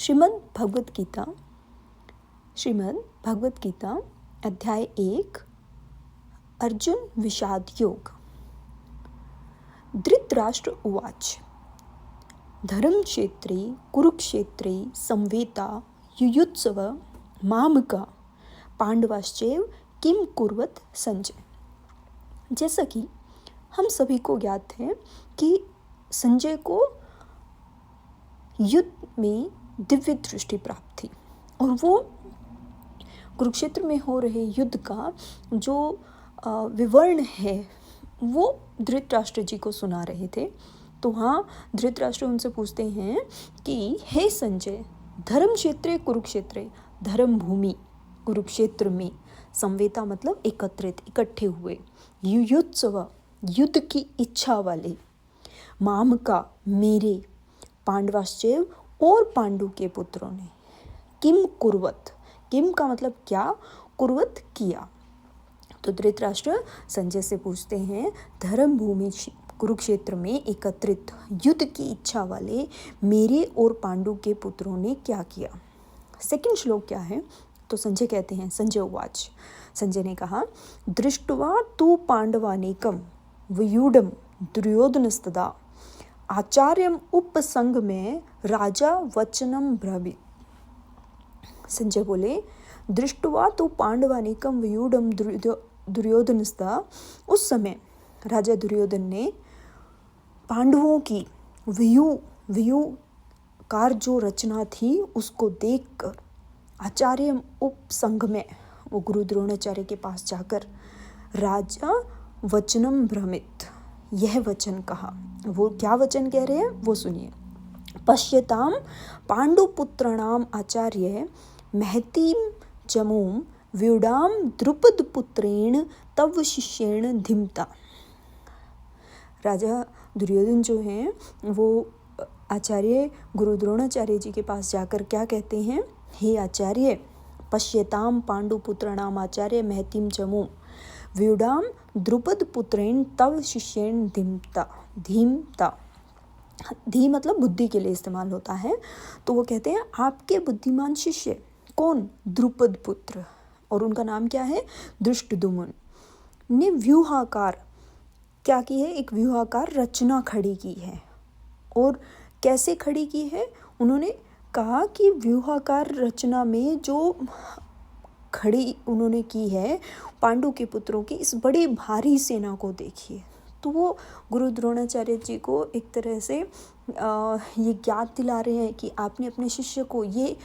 श्रीमद् भगवत गीता अध्याय 1 अर्जुन विषाद योग। धृतराष्ट्र उवाच धर्मक्षेत्रे कुरुक्षेत्रे संवेता युयुत्सव मामका पांडवाश्चैव किम कुर्वत संजय। जैसा कि हम सभी को ज्ञात है कि संजय को युद्ध में दिव्य दृष्टि प्राप्त थी और वो कुरुक्षेत्र में हो रहे युद्ध का जो विवरण है वो धृतराष्ट्र जी को सुना रहे थे। तो हाँ, धृतराष्ट्र उनसे पूछते हैं कि हे संजय, धर्म क्षेत्रे कुरुक्षेत्रे, धर्म भूमि कुरुक्षेत्र में, संवेता मतलब एकत्रित, इकट्ठे हुए, युयुत्सव युद्ध की इच्छा वाले, मामका मेरे, पांडवाश्चैव और पांडु के पुत्रों ने, किम कुर्वत, किम का मतलब क्या, कुर्वत किया। तो धृतराष्ट्र संजय से पूछते हैं धर्म भूमि कुरुक्षेत्र में एकत्रित युद्ध की इच्छा वाले मेरे और पांडु के पुत्रों ने क्या किया। सेकंड श्लोक क्या है, तो संजय कहते हैं, संजय उवाच, संजय ने कहा, दृष्ट्वा तु पांडवानेकम व्यूढ़म दुर्योधनस्तदा आचार्यम उपसंग में राजा वचनम ब्रवीत। संजय बोले, दृष्ट्वा तो पांडवानेकम व्यूढ़म दुर्योधनस्तदा, उस समय राजा दुर्योधन ने पांडवों की व्यूकार जो रचना थी उसको देखकर आचार्य उपसंग में, वो गुरु द्रोणाचार्य के पास जाकर राजा वचनम भ्रमित, यह वचन कहा। वो क्या वचन कह रहे हैं वो सुनिए। पश्यताम पांडुपुत्राणाम आचार्य महतीम जमूम व्यूढ़ाम द्रुपद पुत्रेण तव शिष्येण धिमता। राजा दुर्योधन जो हैं वो आचार्य गुरु द्रोणाचार्य जी के पास जाकर क्या कहते हैं, हे आचार्य, पश्यताम पांडुपुत्राणाम आचार्य महतीम जमूम व्यूढ़ाम द्रुपद पुत्रेण तव शिष्येण धिमता। धी मतलब बुद्धि के लिए इस्तेमाल होता है। तो वो कहते हैं आपके बुद्धिमान शिष्य कौन, द्रुपद पुत्र, और उनका नाम क्या है, धृष्टद्युम्न, ने व्यूहाकार क्या की है, एक व्यूहाकार रचना खड़ी की है। और कैसे खड़ी की है, उन्होंने कहा कि व्यूहाकार रचना में जो खड़ी उन्होंने की है पांडु के पुत्रों की इस बड़ी भारी सेना को देखिए। तो वो गुरु द्रोणाचार्य जी को एक तरह से ये ज्ञात दिला रहे हैं कि आपने अपने शिष्य को ये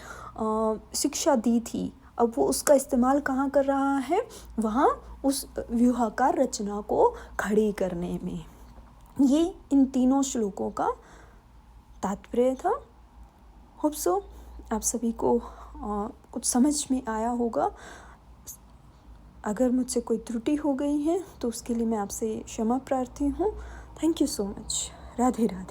शिक्षा दी थी, अब वो उसका इस्तेमाल कहाँ कर रहा है, वहाँ उस व्यूहाकार रचना को खड़ी करने में। ये इन तीनों श्लोकों का तात्पर्य था। होप सो आप सभी को कुछ समझ में आया होगा। अगर मुझसे कोई त्रुटि हो गई है तो उसके लिए मैं आपसे क्षमा प्रार्थी हूँ। Thank you so much. Radhe Radhe.